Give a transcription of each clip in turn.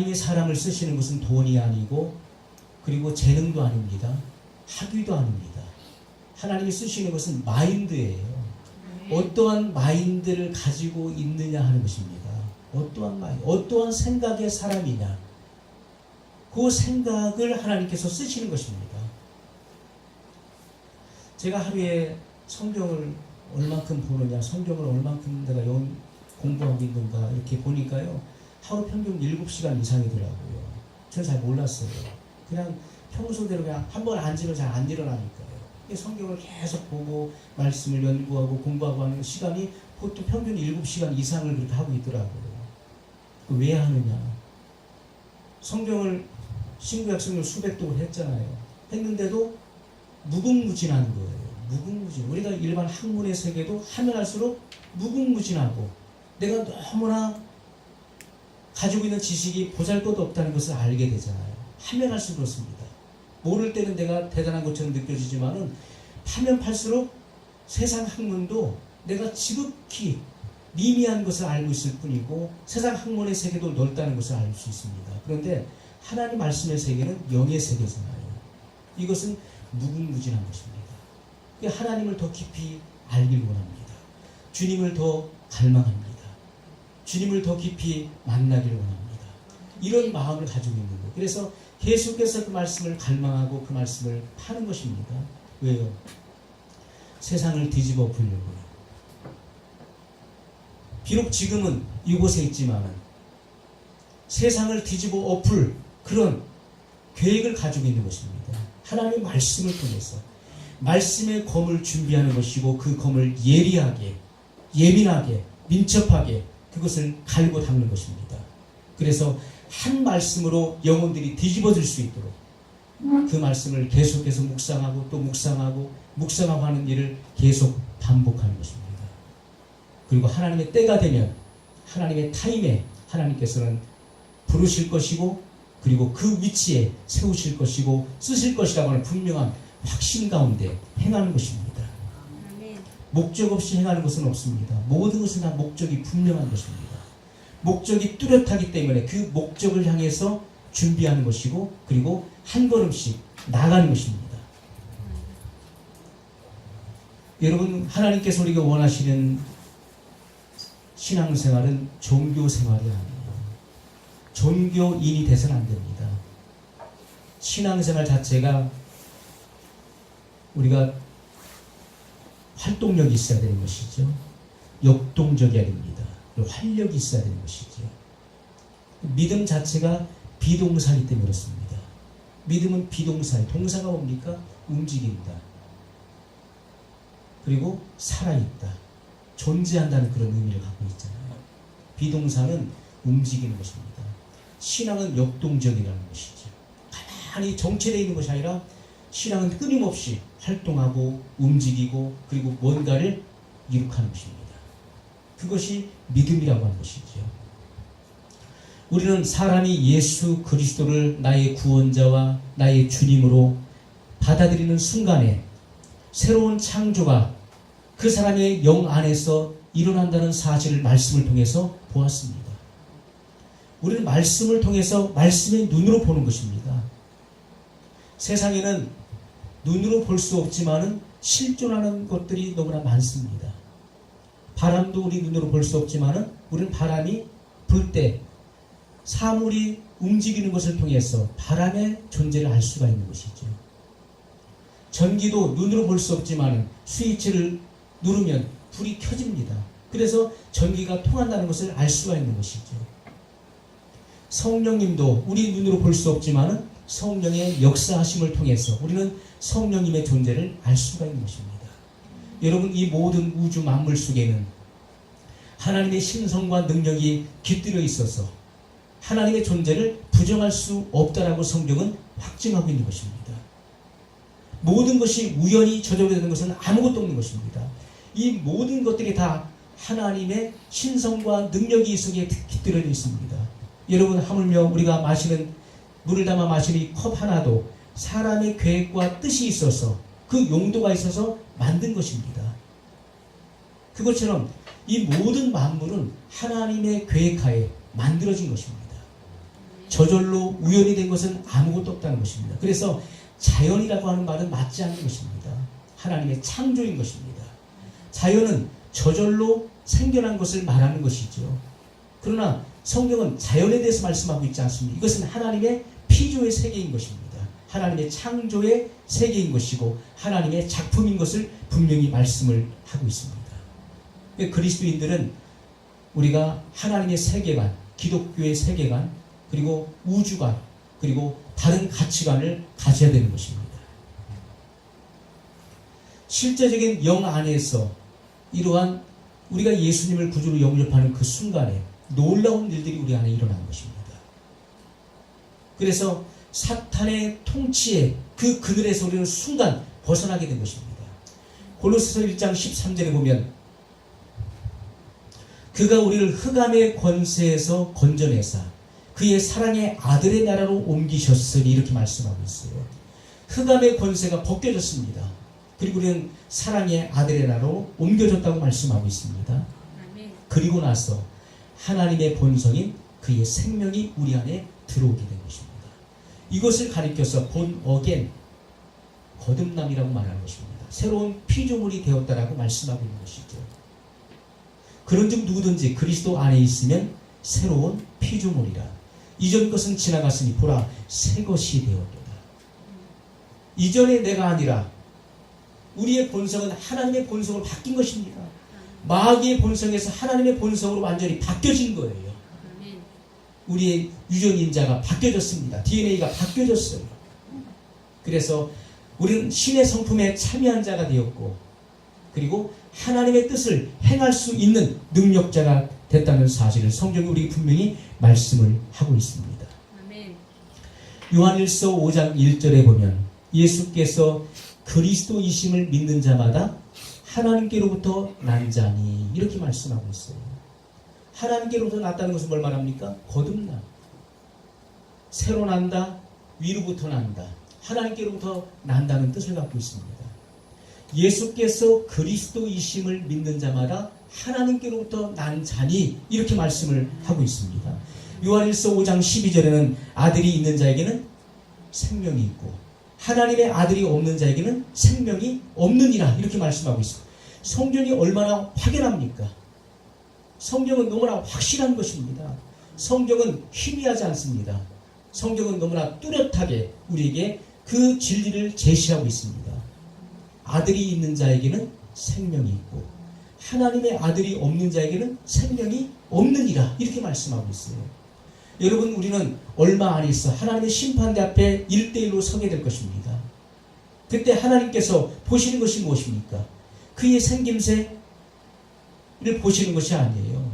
하나님이 사람을 쓰시는 것은 돈이 아니고 그리고 재능도 아닙니다. 학위도 아닙니다. 하나님이 쓰시는 것은 마인드예요. 어떠한 마인드를 가지고 있느냐 하는 것입니다. 어떠한 마인드, 어떠한 생각의 사람이냐, 그 생각을 하나님께서 쓰시는 것입니다. 제가 하루에 성경을 얼만큼 보느냐, 성경을 얼만큼 내가 공부하고 있는가 이렇게 보니까요, 하루 평균 7시간 이상이더라고요. 저는 잘 몰랐어요. 그냥 평소대로 그냥 한번 앉으면 잘 안 일어나니까요. 성경을 계속 보고 말씀을 연구하고 공부하고 하는 시간이 보통 평균 7시간 이상을 그렇게 하고 있더라고요. 왜 하느냐? 성경을 신구약성경 수백 독을 했잖아요. 했는데도 무궁무진한 거예요. 무궁무진. 우리가 일반 학문의 세계도 하면 할수록 무궁무진하고 내가 너무나 가지고 있는 지식이 보잘것없다는 것을 알게 되잖아요. 하면 할수록 그렇습니다. 모를 때는 내가 대단한 것처럼 느껴지지만은 파면 팔수록 세상 학문도 내가 지극히 미미한 것을 알고 있을 뿐이고 세상 학문의 세계도 넓다는 것을 알 수 있습니다. 그런데 하나님 말씀의 세계는 영의 세계잖아요. 이것은 무궁무진한 것입니다. 하나님을 더 깊이 알길 원합니다. 주님을 더 갈망합니다. 주님을 더 깊이 만나길 원합니다. 이런 마음을 가지고 있는 거예요. 그래서 계속해서 그 말씀을 갈망하고 그 말씀을 파는 것입니다. 왜요? 세상을 뒤집어 보려고요. 비록 지금은 이곳에 있지만 세상을 뒤집어 엎을 그런 계획을 가지고 있는 것입니다. 하나님의 말씀을 통해서 말씀의 검을 준비하는 것이고 그 검을 예리하게, 예민하게, 민첩하게 그것을 갈고 닦는 것입니다. 그래서 한 말씀으로 영혼들이 뒤집어질 수 있도록 그 말씀을 계속해서 묵상하고 또 묵상하고 하는 일을 계속 반복하는 것입니다. 그리고 하나님의 때가 되면 하나님의 타임에 하나님께서는 부르실 것이고 그리고 그 위치에 세우실 것이고 쓰실 것이라고 하는 분명한 확신 가운데 행하는 것입니다. 목적 없이 행하는 것은 없습니다. 모든 것은 다 목적이 분명한 것입니다. 목적이 뚜렷하기 때문에 그 목적을 향해서 준비하는 것이고 그리고 한 걸음씩 나가는 것입니다. 여러분, 하나님께서 우리가 원하시는 신앙생활은 종교생활이 아니에요. 종교인이 돼서는 안 됩니다. 신앙생활 자체가 우리가 활동력이 있어야 되는 것이죠. 역동적이어야 됩니다. 활력이 있어야 되는 것이죠. 믿음 자체가 비동사이기 때문에 그렇습니다. 믿음은 비동사예요. 동사가 뭡니까? 움직인다. 그리고 살아있다. 존재한다는 그런 의미를 갖고 있잖아요. 비동사는 움직이는 것입니다. 신앙은 역동적이라는 것이죠. 가만히 정체되어 있는 것이 아니라 신앙은 끊임없이 활동하고 움직이고 그리고 뭔가를 이룩하는 것입니다. 그것이 믿음이라고 하는 것이죠. 우리는 사람이 예수 그리스도를 나의 구원자와 나의 주님으로 받아들이는 순간에 새로운 창조가 그 사람의 영 안에서 일어난다는 사실을 말씀을 통해서 보았습니다. 우리는 말씀을 통해서 말씀의 눈으로 보는 것입니다. 세상에는 눈으로 볼 수 없지만은 실존하는 것들이 너무나 많습니다. 바람도 우리 눈으로 볼 수 없지만은 우리는 바람이 불 때 사물이 움직이는 것을 통해서 바람의 존재를 알 수가 있는 것이죠. 전기도 눈으로 볼 수 없지만은 스위치를 누르면 불이 켜집니다. 그래서 전기가 통한다는 것을 알 수가 있는 것이죠. 성령님도 우리 눈으로 볼 수 없지만은 성령의 역사하심을 통해서 우리는 성령님의 존재를 알 수가 있는 것입니다. 여러분, 이 모든 우주 만물 속에는 하나님의 신성과 능력이 깃들어 있어서 하나님의 존재를 부정할 수 없다라고 성경은 확증하고 있는 것입니다. 모든 것이 우연히 저절로 되는 것은 아무것도 없는 것입니다. 이 모든 것들이 다 하나님의 신성과 능력이 이 속에 깃들어 있습니다. 여러분, 하물며 우리가 마시는 물을 담아 마시는 이 컵 하나도 사람의 계획과 뜻이 있어서 그 용도가 있어서 만든 것입니다. 그것처럼 이 모든 만물은 하나님의 계획하에 만들어진 것입니다. 저절로 우연이 된 것은 아무것도 없다는 것입니다. 그래서 자연이라고 하는 말은 맞지 않는 것입니다. 하나님의 창조인 것입니다. 자연은 저절로 생겨난 것을 말하는 것이죠. 그러나 성경은 자연에 대해서 말씀하고 있지 않습니다. 이것은 하나님의 피조의 세계인 것입니다. 하나님의 창조의 세계인 것이고 하나님의 작품인 것을 분명히 말씀을 하고 있습니다. 그리스도인들은 우리가 하나님의 세계관, 기독교의 세계관, 그리고 우주관, 그리고 다른 가치관을 가져야 되는 것입니다. 실제적인 영 안에서 이러한 우리가 예수님을 구주로 영접하는 그 순간에 놀라운 일들이 우리 안에 일어난 것입니다. 그래서 사탄의 통치에 그 그늘에서 우리는 순간 벗어나게 된 것입니다. 골로새서 1장 13절에 보면 그가 우리를 흑암의 권세에서 건져내사 그의 사랑의 아들의 나라로 옮기셨으니 이렇게 말씀하고 있어요. 흑암의 권세가 벗겨졌습니다. 그리고 우리는 사랑의 아들의 나라로 옮겨졌다고 말씀하고 있습니다. 그리고 나서 하나님의 본성인 그의 생명이 우리 안에 들어오게 된 것입니다. 이것을 가리켜서 본 어겐, 거듭남이라고 말하는 것입니다. 새로운 피조물이 되었다라고 말씀하고 있는 것이죠. 그런즉 누구든지 그리스도 안에 있으면 새로운 피조물이라. 이전 것은 지나갔으니 보라 새 것이 되었도다. 이전의 내가 아니라 우리의 본성은 하나님의 본성으로 바뀐 것입니다. 마귀의 본성에서 하나님의 본성으로 완전히 바뀌어진 거예요. 우리의 유전인자가 바뀌어졌습니다. DNA가 바뀌어졌어요. 그래서 우리는 신의 성품에 참여한 자가 되었고 그리고 하나님의 뜻을 행할 수 있는 능력자가 됐다는 사실을 성경이 우리 분명히 말씀을 하고 있습니다. 아멘. 요한일서 5장 1절에 보면 예수께서 그리스도이심을 믿는 자마다 하나님께로부터 난 자니 이렇게 말씀하고 있어요. 하나님께로부터 났다는 것은 뭘 말합니까? 거듭남. 새로 난다, 위로부터 난다. 하나님께로부터 난다는 뜻을 갖고 있습니다. 예수께서 그리스도이심을 믿는 자마다 하나님께로부터 난 자니 이렇게 말씀을 하고 있습니다. 요한일서 5장 12절에는 아들이 있는 자에게는 생명이 있고 하나님의 아들이 없는 자에게는 생명이 없느니라 이렇게 말씀하고 있습니다. 성경이 얼마나 확연합니까? 성경은 너무나 확실한 것입니다. 성경은 희미하지 않습니다. 성경은 너무나 뚜렷하게 우리에게 그 진리를 제시하고 있습니다. 아들이 있는 자에게는 생명이 있고 하나님의 아들이 없는 자에게는 생명이 없느니라 이렇게 말씀하고 있어요. 여러분 우리는 얼마 안 있어 하나님의 심판대 앞에 1대1로 서게 될 것입니다. 그때 하나님께서 보시는 것이 무엇입니까? 그의 생김새를 보시는 것이 아니에요.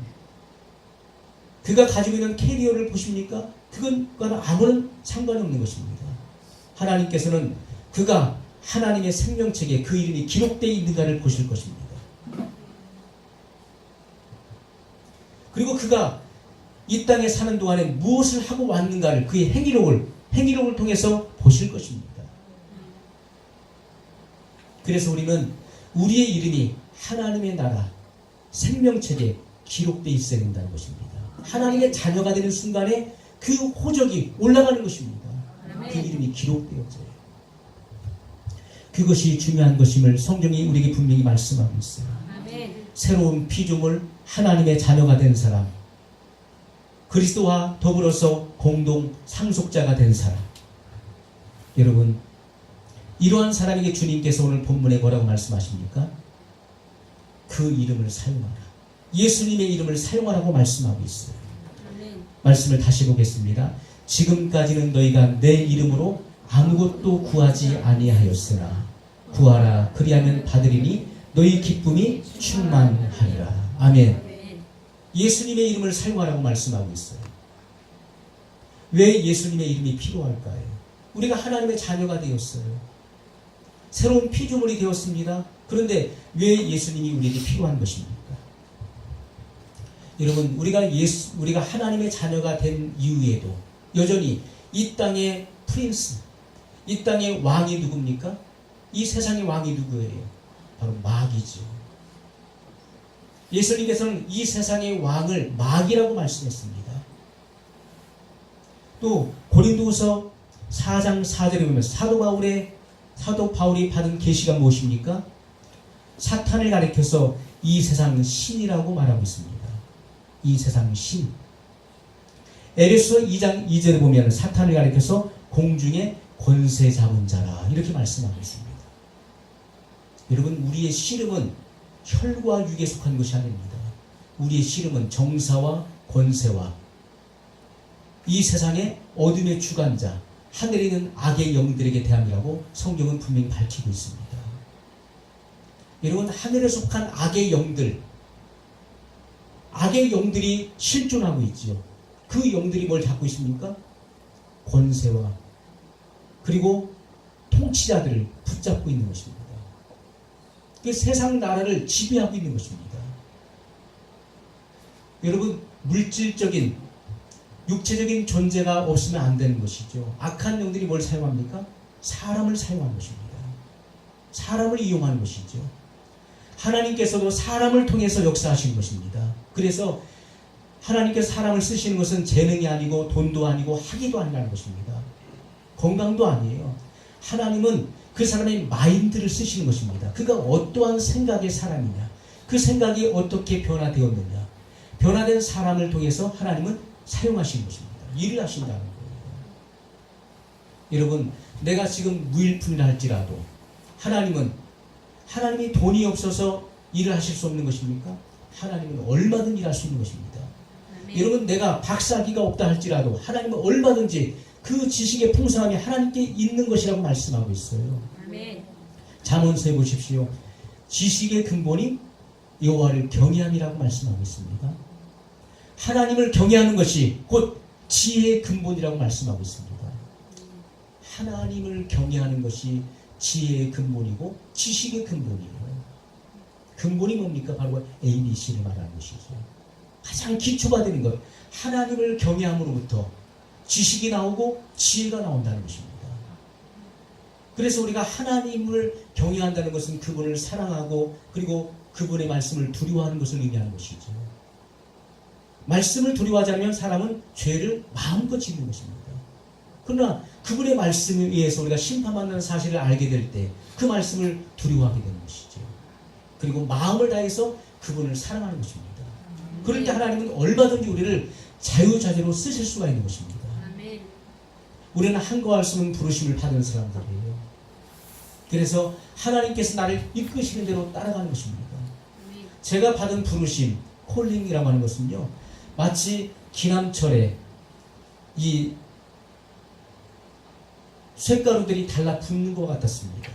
그가 가지고 있는 캐리어를 보십니까? 그것과는 아무런 상관이 없는 것입니다. 하나님께서는 그가 하나님의 생명책에 그 이름이 기록되어 있는가를 보실 것입니다. 그리고 그가 이 땅에 사는 동안에 무엇을 하고 왔는가를 그의 행위록을 통해서 보실 것입니다. 그래서 우리는 우리의 이름이 하나님의 나라 생명책에 기록되어 있어야 된다는 것입니다. 하나님의 자녀가 되는 순간에 그 호적이 올라가는 것입니다. 그 이름이 기록되어져요. 그것이 중요한 것임을 성경이 우리에게 분명히 말씀하고 있어요. 새로운 피조물 하나님의 자녀가 된 사람, 그리스도와 더불어서 공동 상속자가 된 사람. 여러분 이러한 사람에게 주님께서 오늘 본문에 뭐라고 말씀하십니까? 그 이름을 사용하라. 예수님의 이름을 사용하라고 말씀하고 있어요. 말씀을 다시 보겠습니다. 지금까지는 너희가 내 이름으로 아무것도 구하지 아니하였으나 구하라 그리하면 받으리니 너희 기쁨이 충만하리라. 아멘. 예수님의 이름을 사용하라고 말씀하고 있어요. 왜 예수님의 이름이 필요할까요? 우리가 하나님의 자녀가 되었어요. 새로운 피조물이 되었습니다. 그런데 왜 예수님이 우리에게 필요한 것입니까? 여러분 우리가 하나님의 자녀가 된 이후에도 여전히 이 땅의 프린스, 이 땅의 왕이 누굽니까? 이 세상의 왕이 누구예요? 바로 마귀죠. 예수님께서는 이 세상의 왕을 마귀라고 말씀했습니다. 또 고린도후서 4장 4절에 보면 사도 바울이 받은 계시가 무엇입니까? 사탄을 가리켜서 이 세상 신이라고 말하고 있습니다. 이 세상 신. 에베소서 2장 2절에 보면 사탄을 가리켜서 공중의 권세 잡은 자라 이렇게 말씀하고 있습니다. 여러분, 우리의 씨름은 혈과 육에 속한 것이 아닙니다. 우리의 씨름은 정사와 권세와 이 세상의 어둠의 주관자, 하늘에 있는 악의 영들에게 대함이라고 성경은 분명히 밝히고 있습니다. 여러분, 하늘에 속한 악의 영들이 실존하고 있지요. 그 영들이 뭘 잡고 있습니까? 권세와 그리고 통치자들을 붙잡고 있는 것입니다. 그 세상 나라를 지배하고 있는 것입니다. 여러분, 물질적인 육체적인 존재가 없으면 안 되는 것이죠. 악한 영들이 뭘 사용합니까? 사람을 사용하는 것입니다. 사람을 이용하는 것이죠. 하나님께서도 사람을 통해서 역사하신 것입니다. 그래서 하나님께서 사람을 쓰시는 것은 재능이 아니고 돈도 아니고 학위도 아니라는 것입니다. 건강도 아니에요. 하나님은 그 사람의 마인드를 쓰시는 것입니다. 그가 어떠한 생각의 사람이냐, 그 생각이 어떻게 변화되었느냐, 변화된 사람을 통해서 하나님은 사용하시는 것입니다. 일을 하신다는 거예요. 여러분, 내가 지금 무일푼이라 할지라도 하나님이 돈이 없어서 일을 하실 수 없는 것입니까? 하나님은 얼마든 일할 수 있는 것입니다. 아멘. 여러분, 내가 박사학위가 없다 할지라도 하나님은 얼마든지 그 지식의 풍성함이 하나님께 있는 것이라고 말씀하고 있어요. 아멘. 잠언서에 보십시오. 지식의 근본이 여호와를 경외함이라고 말씀하고 있습니다. 하나님을 경외하는 것이 곧 지혜의 근본이라고 말씀하고 있습니다. 하나님을 경외하는 것이 지혜의 근본이고 지식의 근본이에요. 근본이 뭡니까? 바로 ABC를 말하는 것이죠. 가장 기초가 되는 것, 하나님을 경외함으로부터 지식이 나오고 지혜가 나온다는 것입니다. 그래서 우리가 하나님을 경외한다는 것은 그분을 사랑하고 그리고 그분의 말씀을 두려워하는 것을 의미하는 것이죠. 말씀을 두려워하지 않으면 사람은 죄를 마음껏 짓는 것입니다. 그러나 그분의 말씀에 의해서 우리가 심판받는 사실을 알게 될 때 그 말씀을 두려워하게 되는 것이죠. 그리고 마음을 다해서 그분을 사랑하는 것입니다. 그럴 때 하나님은 얼마든지 우리를 자유자재로 쓰실 수가 있는 것입니다. 우리는 한거할 수 없는 부르심을 받은 사람들이에요. 그래서 하나님께서 나를 이끄시는 대로 따라가는 것입니다. 제가 받은 부르심, 콜링이라고 하는 것은요, 마치 기남철에 이 쇳가루들이 달라붙는 것 같았습니다.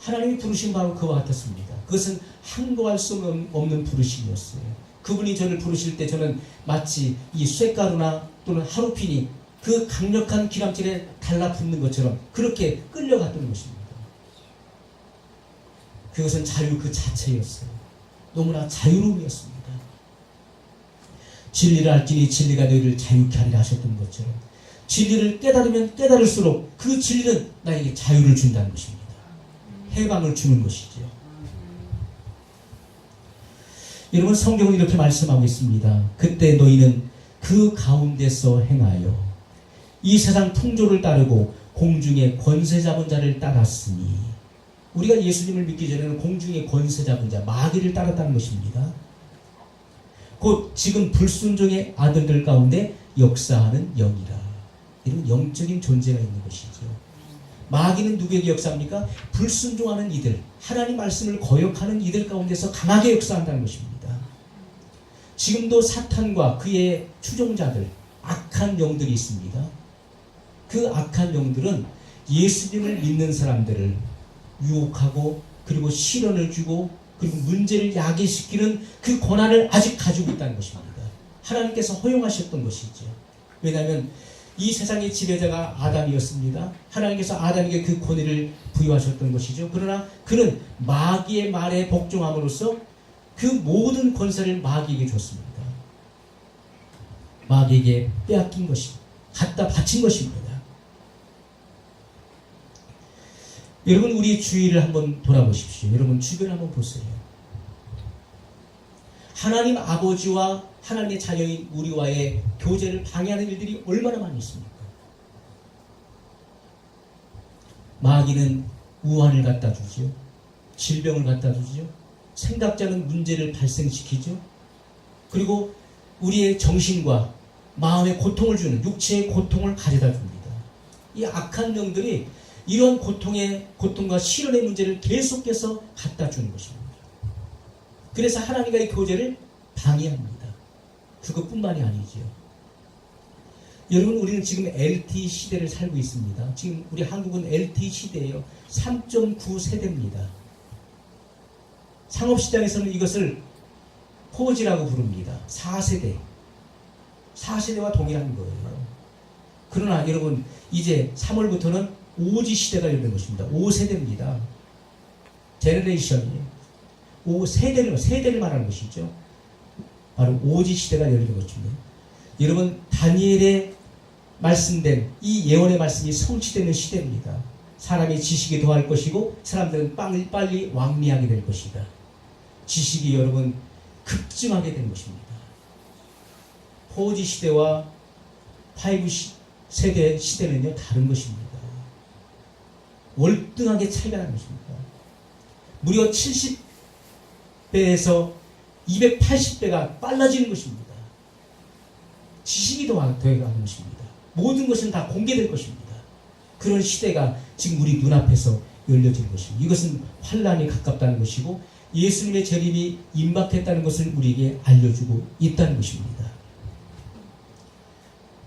하나님이 부르신 바로 그와 같았습니다. 그것은 항거할 수 없는 부르심이었어요. 그분이 저를 부르실 때 저는 마치 이 쇳가루나 또는 하루핀이 그 강력한 기남철에 달라붙는 것처럼 그렇게 끌려갔던 것입니다. 그것은 자유 그 자체였어요. 너무나 자유로움이었습니다. 진리를 알지니 진리가 너희를 자유케 하리라 하셨던 것처럼 진리를 깨달으면 깨달을수록 그 진리는 나에게 자유를 준다는 것입니다. 해방을 주는 것이죠. 여러분, 성경은 이렇게 말씀하고 있습니다. 그때 너희는 그 가운데서 행하여 이 세상 풍조를 따르고 공중의 권세 잡은 자를 따랐으니, 우리가 예수님을 믿기 전에는 공중의 권세 잡은 자, 마귀를 따랐다는 것입니다. 곧 지금 불순종의 아들들 가운데 역사하는 영이라. 이런 영적인 존재가 있는 것이죠. 마귀는 누구에게 역사합니까? 불순종하는 이들, 하나님 말씀을 거역하는 이들 가운데서 강하게 역사한다는 것입니다. 지금도 사탄과 그의 추종자들, 악한 영들이 있습니다. 그 악한 영들은 예수님을 믿는 사람들을 유혹하고 그리고 시련을 주고 그리고 문제를 야기시키는 그 권한을 아직 가지고 있다는 것입니다. 하나님께서 허용하셨던 것이죠. 왜냐하면 이 세상의 지배자가 아담이었습니다. 하나님께서 아담에게 그 권위를 부여하셨던 것이죠. 그러나 그는 마귀의 말에 복종함으로써 그 모든 권세를 마귀에게 줬습니다. 마귀에게 빼앗긴 것이, 갖다 바친 것입니다. 여러분, 우리 주위를 한번 돌아보십시오. 여러분 주변 한번 보세요. 하나님 아버지와 하나님의 자녀인 우리와의 교제를 방해하는 일들이 얼마나 많이 있습니까? 마귀는 우환을 갖다 주죠. 질병을 갖다 주죠. 생각자는 문제를 발생시키죠. 그리고 우리의 정신과 마음의 고통을 주는 육체의 고통을 가져다 줍니다. 이 악한 영들이 이런 고통과 시련의 문제를 계속해서 갖다 주는 것입니다. 그래서 하나님과의 교제를 방해합니다. 그것뿐만이 아니죠. 여러분, 우리는 지금 LTE 시대를 살고 있습니다. 지금 우리 한국은 LTE 시대예요. 3.9 세대입니다. 상업시장에서는 이것을 4G라고 부릅니다. 4세대. 4세대와 동일한 거예요. 그러나 여러분, 이제 3월부터는 5G 시대가 열리는 것입니다. 5세대입니다. 제너레이션이에요. 5세대를 말하는 것이죠. 바로 5G 시대가 열리는 것입니다. 여러분, 다니엘에 말씀된 이 예언의 말씀이 성취되는 시대입니다. 사람이 지식이 더할 것이고 사람들은 빨리 왕래하게 될 것이다. 지식이 여러분 급증하게 된 것입니다. 4G 시대와 5세대 시대는요 다른 것입니다. 월등하게 차이가 나는 것입니다. 무려 70배에서 280배가 빨라지는 것입니다. 지식이 더해가는 것입니다. 모든 것은 다 공개될 것입니다. 그런 시대가 지금 우리 눈앞에서 열려질 것입니다. 이것은 환란이 가깝다는 것이고 예수님의 재림이 임박했다는 것을 우리에게 알려주고 있다는 것입니다.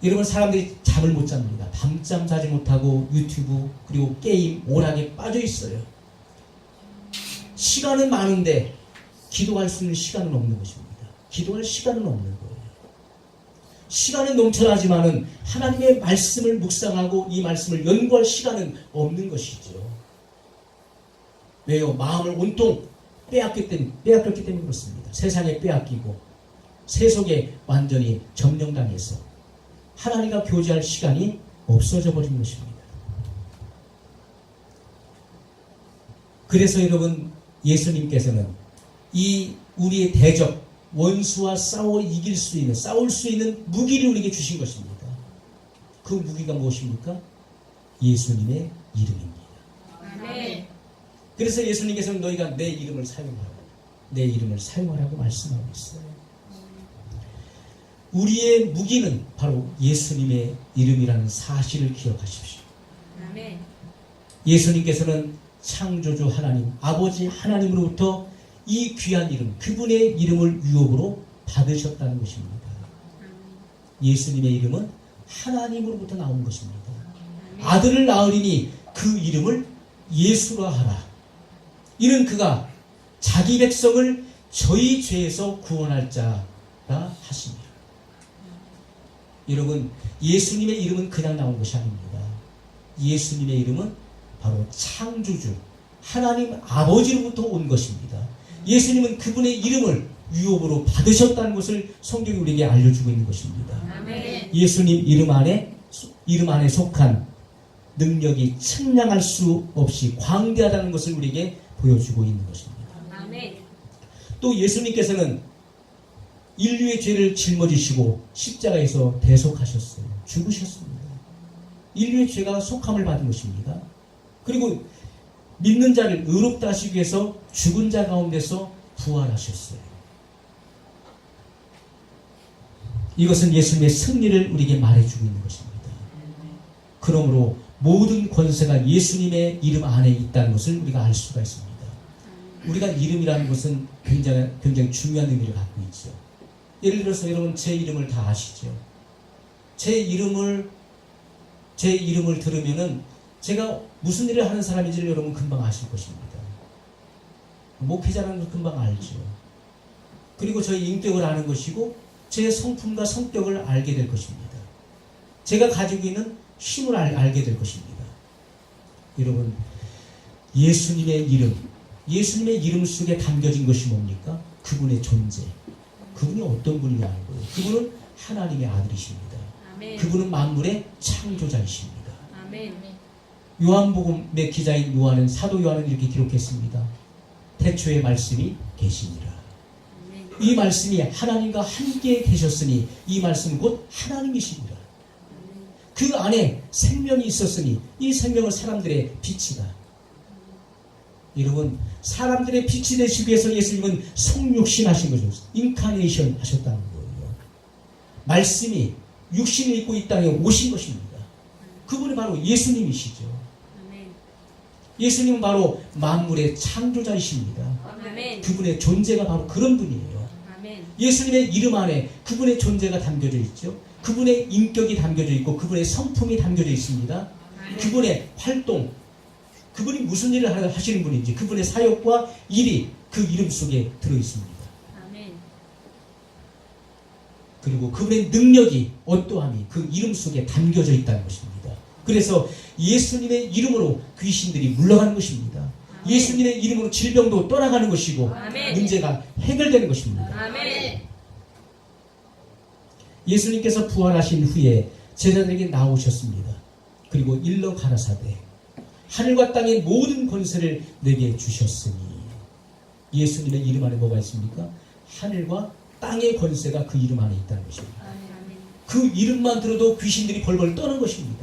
여러분, 사람들이 잠을 못 잡니다. 밤잠 자지 못하고 유튜브 그리고 게임 오락에 빠져 있어요. 시간은 많은데 기도할 수 있는 시간은 없는 것입니다. 기도할 시간은 없는 거예요. 시간은 넘쳐나지만은 하나님의 말씀을 묵상하고 이 말씀을 연구할 시간은 없는 것이죠. 왜요? 마음을 온통 빼앗겼기 때문에 그렇습니다. 세상에 빼앗기고 세속에 완전히 점령당해서 하나님과 교제할 시간이 없어져 버린 것입니다. 그래서 여러분, 예수님께서는 이 우리의 대적 원수와 싸울 수 있는 무기를 우리에게 주신 것입니다. 그 무기가 무엇입니까? 예수님의 이름입니다. 아멘. 그래서 예수님께서는 너희가 내 이름을 사용하라고 말씀하고 있어요. 우리의 무기는 바로 예수님의 이름이라는 사실을 기억하십시오. 아멘. 예수님께서는 창조주 하나님, 아버지 하나님으로부터 이 귀한 이름, 그분의 이름을 유업으로 받으셨다는 것입니다. 예수님의 이름은 하나님으로부터 나온 것입니다. 아들을 낳으리니 그 이름을 예수라 하라. 이는 그가 자기 백성을 저희 죄에서 구원할 자라 하십니다. 여러분, 예수님의 이름은 그냥 나온 것이 아닙니다. 예수님의 이름은 바로 창조주 하나님 아버지로부터 온 것입니다. 예수님은 그분의 이름을 유업으로 받으셨다는 것을 성경이 우리에게 알려주고 있는 것입니다. 아멘. 예수님 이름 안에 속한 능력이 측량할 수 없이 광대하다는 것을 우리에게 보여주고 있는 것입니다. 아멘. 또 예수님께서는 인류의 죄를 짊어지시고 십자가에서 대속하셨어요. 죽으셨습니다. 인류의 죄가 속함을 받은 것입니다. 그리고 믿는 자를 의롭다 하시기 위해서 죽은 자 가운데서 부활하셨어요. 이것은 예수님의 승리를 우리에게 말해주고 있는 것입니다. 그러므로 모든 권세가 예수님의 이름 안에 있다는 것을 우리가 알 수가 있습니다. 우리가 이름이라는 것은 굉장히 중요한 의미를 갖고 있죠. 예를 들어서 여러분, 제 이름을 다 아시죠? 제 이름을 들으면은 제가 무슨 일을 하는 사람인지를 여러분 금방 아실 것입니다. 목회자라는 걸 금방 알죠. 그리고 저의 인격을 아는 것이고 제 성품과 성격을 알게 될 것입니다. 제가 가지고 있는 힘을 알게 될 것입니다. 여러분, 예수님의 이름 속에 담겨진 것이 뭡니까? 그분의 존재. 그분이 어떤 분이냐는 거예요. 그분은 하나님의 아들이십니다. 아멘. 그분은 만물의 창조자이십니다. 아멘. 요한복음의 기자인 사도 요한은 이렇게 기록했습니다. 태초에 말씀이 계시니라. 이 말씀이 하나님과 함께 계셨으니 이 말씀은 곧 하나님이시니라. 그 안에 생명이 있었으니 이 생명을 사람들의 빛이다. 여러분, 사람들의 빛이 되시기 위해서 예수님은 성육신하신 거죠. 인카네이션 하셨다는 거예요. 말씀이 육신을 입고 이 땅에 오신 것입니다. 그분이 바로 예수님이시죠. 아멘. 예수님은 바로 만물의 창조자이십니다. 아멘. 그분의 존재가 바로 그런 분이에요. 아멘. 예수님의 이름 안에 그분의 존재가 담겨져 있죠. 그분의 인격이 담겨져 있고 그분의 성품이 담겨져 있습니다. 그분의 활동, 그분이 무슨 일을 하시는 분인지 그분의 사역과 일이 그 이름 속에 들어있습니다. 아멘. 그리고 그분의 능력이 어떠함이 그 이름 속에 담겨져 있다는 것입니다. 그래서 예수님의 이름으로 귀신들이 물러가는 것입니다. 예수님의 이름으로 질병도 떠나가는 것이고 아멘. 문제가 해결되는 것입니다. 아멘. 예수님께서 부활하신 후에 제자들에게 나오셨습니다. 그리고 일러 가라사대 하늘과 땅의 모든 권세를 내게 주셨으니 예수님의 이름 안에 뭐가 있습니까? 하늘과 땅의 권세가 그 이름 안에 있다는 것입니다. 아멘. 그 이름만 들어도 귀신들이 벌벌 떠는 것입니다.